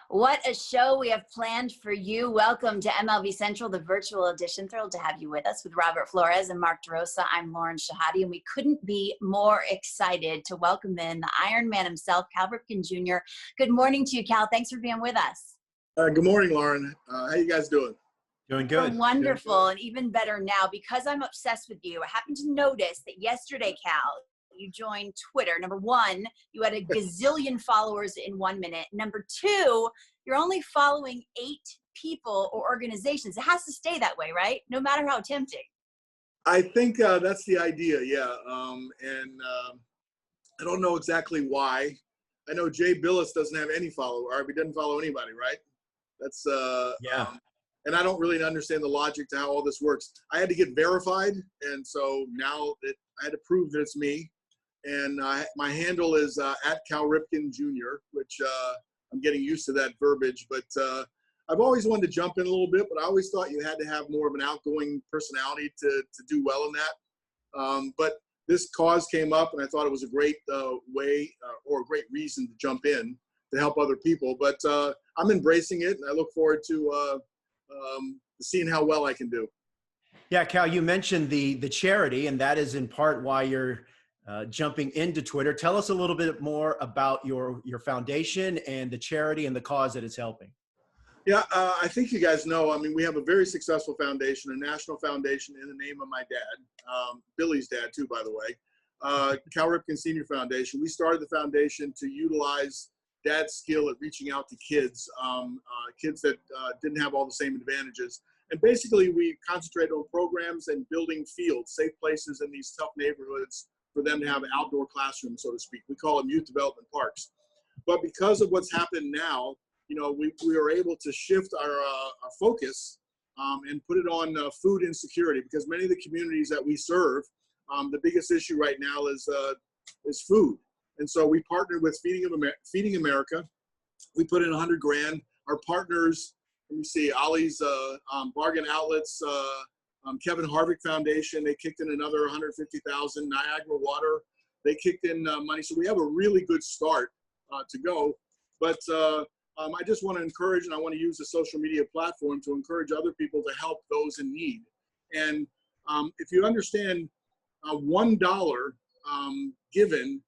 What a show we have planned for you. Welcome to MLB Central, the virtual edition. Thrilled to have you with us with Robert Flores and Mark DeRosa. I'm Lauren Shahadi, and we couldn't be more excited to welcome in the Iron Man himself, Cal Ripken Jr. Good morning to you, Cal. Thanks for being with us. Good morning, Lauren. How you guys doing? Doing good. We're wonderful, and even better now because I'm obsessed with you. I happened to notice that yesterday, Cal, you joined Twitter. Number one, you had a gazillion followers in 1 minute. Number two, you're only following 8 people or organizations. It has to stay that way, right? No matter how tempting. I think that's the idea, yeah. I don't know exactly why. I know Jay Billis doesn't have any follower, or he doesn't follow anybody, right? That's yeah. And I don't really understand the logic to how all this works. I had to get verified, and so now I had to prove that it's me. And my handle is at Cal Ripken Jr, which I'm getting used to that verbiage. But I've always wanted to jump in a little bit, but I always thought you had to have more of an outgoing personality to do well in that. But this cause came up, and I thought it was a great way or a great reason to jump in to help other people. But I'm embracing it, and I look forward to seeing how well I can do. Yeah, Cal, you mentioned the charity, and that is in part why you're jumping into Twitter. Tell us a little bit more about your foundation and the charity and the cause that it's helping. Yeah, I think you guys know, I mean, we have a very successful foundation, a national foundation in the name of my dad, Billy's dad too, by the way, Cal Ripken Sr. Foundation. We started the foundation to utilize dad's skill at reaching out to kids, kids that didn't have all the same advantages. And basically we concentrate on programs and building fields, safe places in these tough neighborhoods for them to have outdoor classrooms, so to speak. We call them youth development parks. But because of what's happened now, you know, we are able to shift our focus and put it on food insecurity, because many of the communities that we serve, the biggest issue right now is food. And so we partnered with Feeding America. We put in $100 grand. Our partners, let me see, Ollie's Bargain Outlets, Kevin Harvick Foundation, they kicked in another $150,000. Niagara Water, they kicked in money. So we have a really good start to go. But I just want to encourage, and I want to use the social media platform to encourage other people to help those in need. And if you understand, $1 given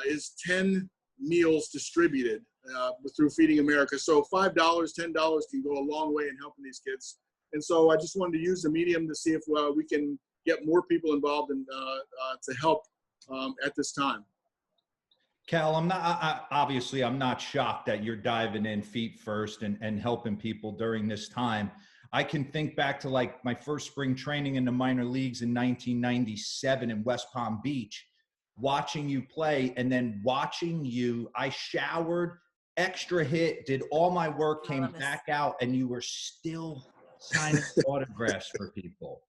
is 10 meals distributed through Feeding America. So $5, $10 can go a long way in helping these kids. And so I just wanted to use the medium to see if we can get more people involved and to help at this time. Cal, obviously I'm not shocked that you're diving in feet first and helping people during this time. I can think back to like my first spring training in the minor leagues in 1997 in West Palm Beach, watching you play, and then watching you, I showered, extra hit, did all my work, came back out, and you were still signing autographs for people.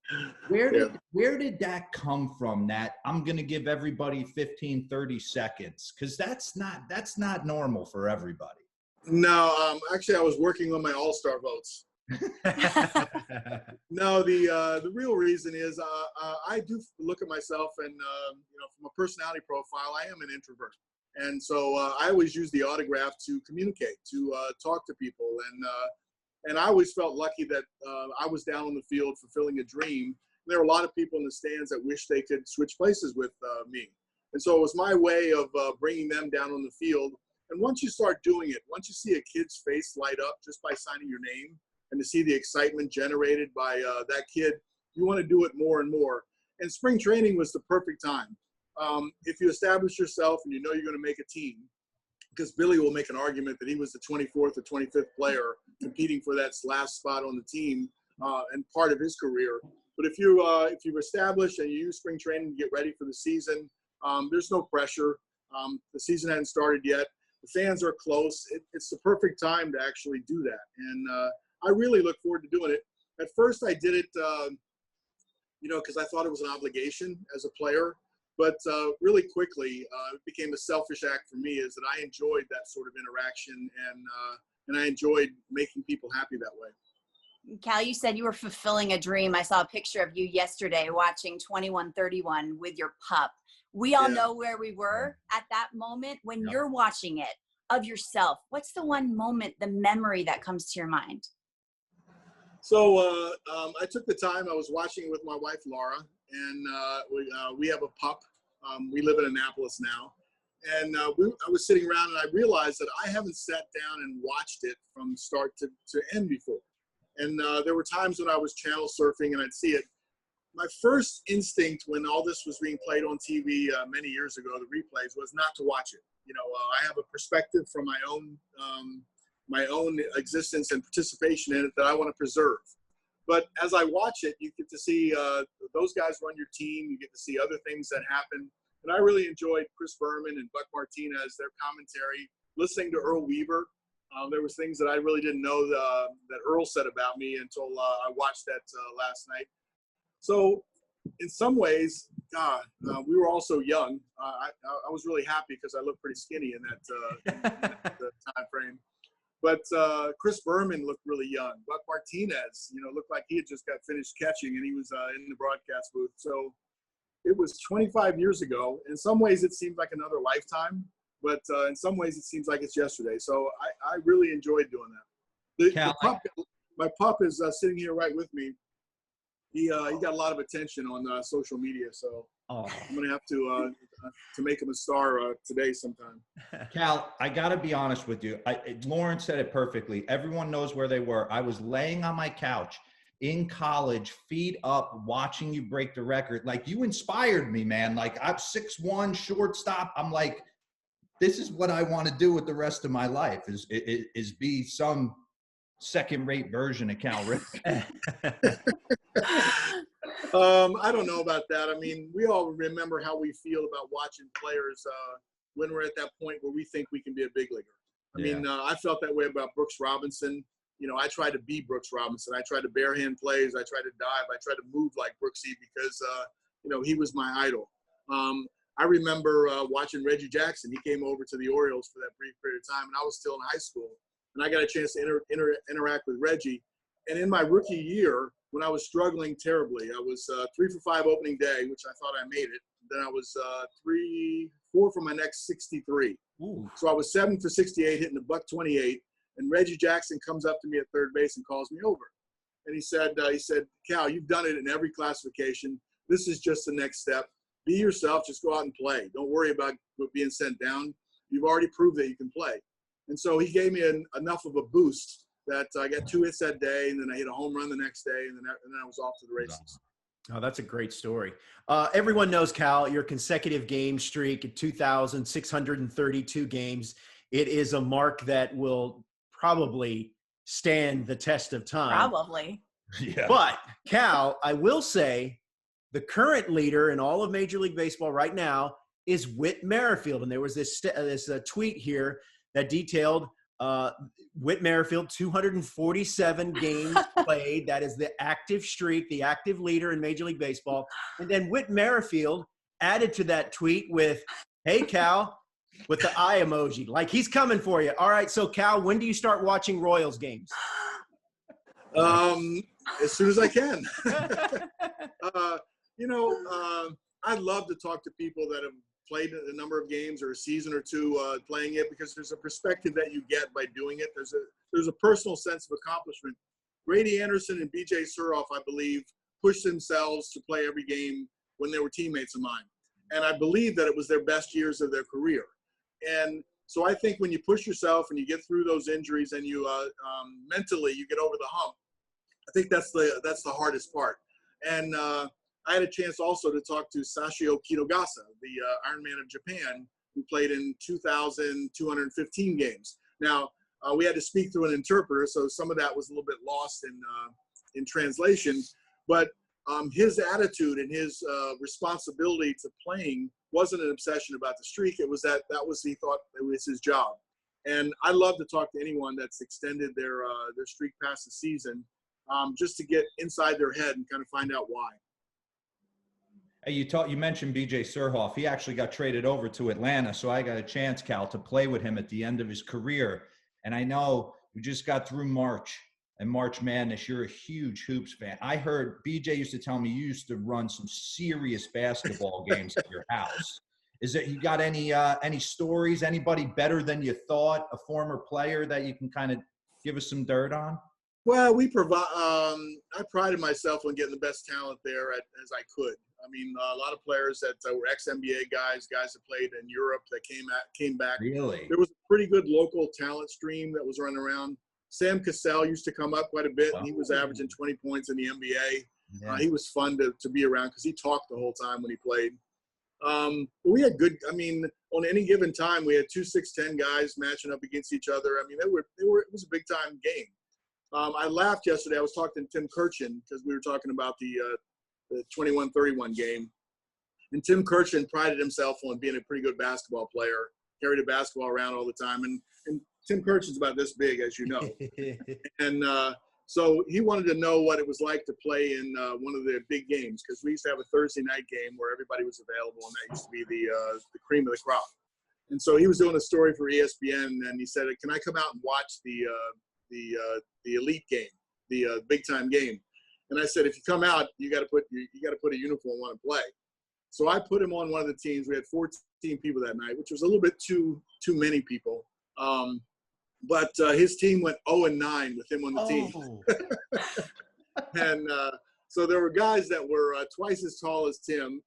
Where did that come from, that I'm going to give everybody 15, 30 seconds? Because that's not normal for everybody. No, actually I was working on my all-star votes. No, the real reason is I do look at myself, and you know, from a personality profile, I am an introvert, and so I always use the autograph to communicate, to talk to people, and I always felt lucky that I was down on the field fulfilling a dream. There were a lot of people in the stands that wish they could switch places with me, and so it was my way of bringing them down on the field. And once you start doing it, once you see a kid's face light up just by signing your name, and to see the excitement generated by that kid, you want to do it more and more. And spring training was the perfect time. If you establish yourself and you know you're going to make a team, because Billy will make an argument that he was the 24th or 25th player competing for that last spot on the team and part of his career. But if you've established and you use spring training to get ready for the season, there's no pressure. The season hasn't started yet. The fans are close. It's the perfect time to actually do that. And I really look forward to doing it. At first I did it, you know, because I thought it was an obligation as a player. But really quickly, it became a selfish act for me, is that I enjoyed that sort of interaction, and I enjoyed making people happy that way. Cal, you said you were fulfilling a dream. I saw a picture of you yesterday watching 21-31 with your pup. We all know where we were at that moment. When you're watching it, of yourself, what's the one moment, the memory that comes to your mind? So I took the time. I was watching it with my wife, Laura, and we have a pup. We live in Annapolis now. And I was sitting around and I realized that I haven't sat down and watched it from start to end before. And there were times when I was channel surfing and I'd see it. My first instinct when all this was being played on TV many years ago, the replays, was not to watch it. I have a perspective from my own existence and participation in it that I want to preserve. But as I watch it, you get to see those guys run your team. You get to see other things that happen. And I really enjoyed Chris Berman and Buck Martinez, their commentary, listening to Earl Weaver. There was things that I really didn't know that Earl said about me until I watched that last night. So in some ways, we were also young. I was really happy because I looked pretty skinny in that time frame. But Chris Berman looked really young. Buck Martinez, looked like he had just got finished catching, and he was in the broadcast booth. So it was 25 years ago. In some ways, it seems like another lifetime, but in some ways, it seems like it's yesterday. So I really enjoyed doing that. My pup is sitting here right with me. He got a lot of attention on social media, so I'm going to have to make him a star today sometime. Cal, I got to be honest with you. Lauren said it perfectly. Everyone knows where they were. I was laying on my couch in college, feet up, watching you break the record. Like, you inspired me, man. Like, I'm 6'1", shortstop. I'm like, this is what I want to do with the rest of my life, is be some second-rate version of Cal Ripken. I don't know about that. I mean, we all remember how we feel about watching players when we're at that point where we think we can be a big leaguer. I mean, I felt that way about Brooks Robinson. I tried to be Brooks Robinson. I tried to barehand plays. I tried to dive. I tried to move like Brooksy because, he was my idol. I remember watching Reggie Jackson. He came over to the Orioles for that brief period of time, and I was still in high school. And I got a chance to interact with Reggie. And in my rookie year, when I was struggling terribly, I was 3 for 5 opening day, which I thought I made it. Then I was 4 for my next 63. Ooh. So I was 7 for 68, hitting a .128. And Reggie Jackson comes up to me at third base and calls me over. And he said, Cal, you've done it in every classification. This is just the next step. Be yourself. Just go out and play. Don't worry about being sent down. You've already proved that you can play. And so he gave me enough of a boost that I got 2 hits that day, and then I hit a home run the next day, and then I was off to the races. Oh, that's a great story. Everyone knows, Cal, your consecutive game streak at 2,632 games. It is a mark that will probably stand the test of time. Probably. Yeah. But, Cal, I will say the current leader in all of Major League Baseball right now is Whit Merrifield. And there was this tweet here that detailed Whit Merrifield, 247 games played. That is the active streak, the active leader in Major League Baseball. And then Whit Merrifield added to that tweet with, "Hey, Cal," with the eye emoji. Like, he's coming for you. All right, so, Cal, when do you start watching Royals games? As soon as I can. I'd love to talk to people that have played a number of games or a season or two playing it, because there's a perspective that you get by doing it. There's a personal sense of accomplishment. Grady Anderson and B.J. Surhoff, I believe, pushed themselves to play every game when they were teammates of mine. And I believe that it was their best years of their career. And so I think when you push yourself and you get through those injuries and you mentally you get over the hump, I think that's the hardest part. And I had a chance also to talk to Sashio Kitogasa, the Iron Man of Japan, who played in 2,215 games. Now, we had to speak through an interpreter, so some of that was a little bit lost in translation. But his attitude and his responsibility to playing wasn't an obsession about the streak. It was that he thought it was his job. And I love to talk to anyone that's extended their streak past the season, just to get inside their head and kind of find out why. Hey, you mentioned B.J. Surhoff. He actually got traded over to Atlanta, so I got a chance, Cal, to play with him at the end of his career. And I know we just got through March and March Madness. You're a huge hoops fan. I heard B.J. used to tell me you used to run some serious basketball games at your house. Is it, you got any stories, anybody better than you thought, a former player that you can kind of give us some dirt on? Well, we provide. I prided myself on getting the best talent there as I could. I mean, a lot of players that were ex-NBA guys that played in Europe that came back. Really? There was a pretty good local talent stream that was running around. Sam Cassell used to come up quite a bit, and he was averaging 20 points in the NBA. Yeah. He was fun to be around because he talked the whole time when he played. But we had good. I mean, on any given time, we had 2 6'10" guys matching up against each other. I mean, they were. It was a big time game. I laughed yesterday. I was talking to Tim Kirchin because we were talking about the 21-31 game. And Tim Kirchin prided himself on being a pretty good basketball player, carried a basketball around all the time. And Tim Kirchin's about this big, as you know. And so he wanted to know what it was like to play in one of the big games, because we used to have a Thursday night game where everybody was available, and that used to be the cream of the crop. And so he was doing a story for ESPN, and he said, "Can I come out and watch the elite game, the big time game?" And I said, "If you come out, you got to put a uniform on and play." So I put him on one of the teams. We had 14 people that night, which was a little bit too many people. But his team went 0-9 with him on the team. And so there were guys that were twice as tall as Tim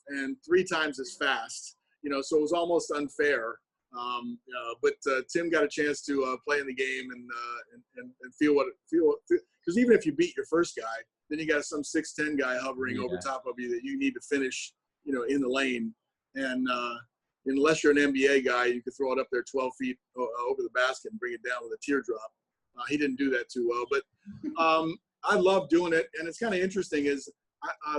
and 3 times as fast. You know, so it was almost unfair. But Tim got a chance to play in the game and feel because even if you beat your first guy, then you got some 6'10" guy hovering over top of you that you need to finish, you know, in the lane. And unless you're an NBA guy, you could throw it up there 12 feet over the basket and bring it down with a teardrop. He didn't do that too well, but I love doing it. And it's kind of interesting is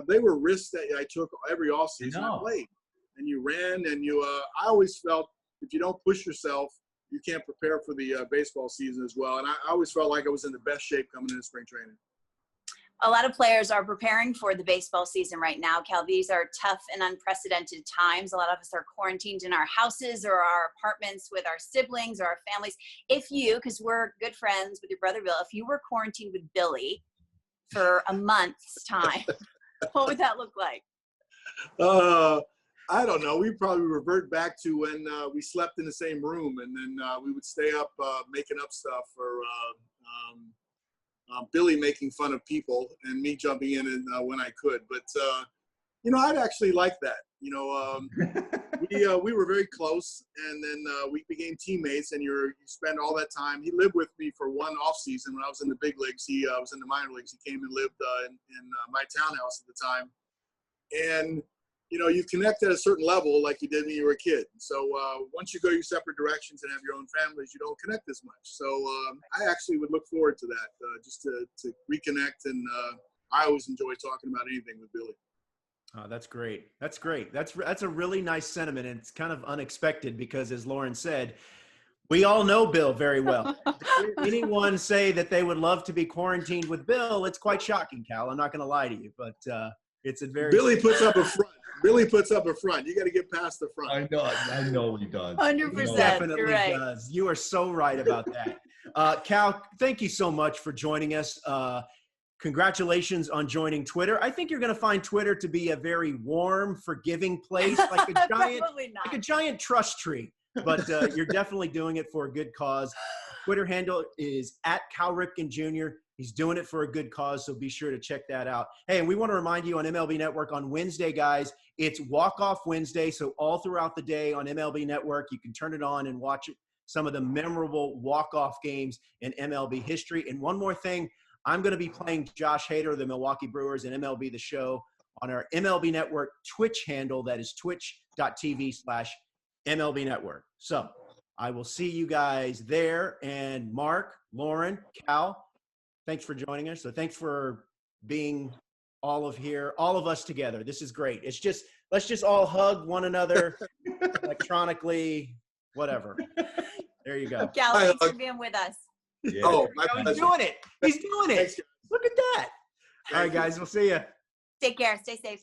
they were risks that I took every offseason I played. And you ran, and I always felt if you don't push yourself, you can't prepare for the baseball season as well. And I always felt like I was in the best shape coming into spring training. A lot of players are preparing for the baseball season right now, Cal. These are tough and unprecedented times. A lot of us are quarantined in our houses or our apartments with our siblings or our families. If you, because we're good friends with your brother Bill, if you were quarantined with Billy for a month's time, what would that look like? I don't know. We'd probably revert back to when we slept in the same room, and then we would stay up making up stuff, or Billy making fun of people and me jumping in and, when I could. But, you know, I'd actually like that. You know, we were very close, and then we became teammates, and you spend all that time. He lived with me for one off season when I was in the big leagues. He was in the minor leagues. He came and lived in my townhouse at the time. And you know, you connect at a certain level like you did when you were a kid. So once you go your separate directions and have your own families, you don't connect as much. So I actually would look forward to that, just to reconnect. And I always enjoy talking about anything with Billy. Oh, that's great. That's great. That's a really nice sentiment. And it's kind of unexpected because, as Lauren said, we all know Bill very well. Anyone say that they would love to be quarantined with Bill, it's quite shocking, Cal. I'm not going to lie to you, but it's a very... Billy puts up a front. Billy puts up a front. You got to get past the front. I know he does. 100%. Definitely You're right. does. You are so right about that. Cal, thank you so much for joining us. Congratulations on joining Twitter. I think you're going to find Twitter to be a very warm, forgiving place, like a giant trust tree. But you're definitely doing it for a good cause. Twitter handle is @Cal Ripken Jr. He's doing it for a good cause, so be sure to check that out. Hey, and we want to remind you on MLB Network on Wednesday, guys, it's Walk-Off Wednesday, so all throughout the day on MLB Network, you can turn it on and watch some of the memorable walk-off games in MLB history. And one more thing, I'm going to be playing Josh Hader of the Milwaukee Brewers and MLB The Show on our MLB Network Twitch handle. That is twitch.tv/MLB Network. So I will see you guys there. And Mark, Lauren, Cal, thanks for joining us. So thanks for being all of us together. This is great. Let's just all hug one another electronically, whatever. There you go. Cal, thanks for being with us. Yeah. Oh, my pleasure. He's doing it. He's doing it. Thanks, Look at that. All right, guys. We'll see you. Take care. Stay safe.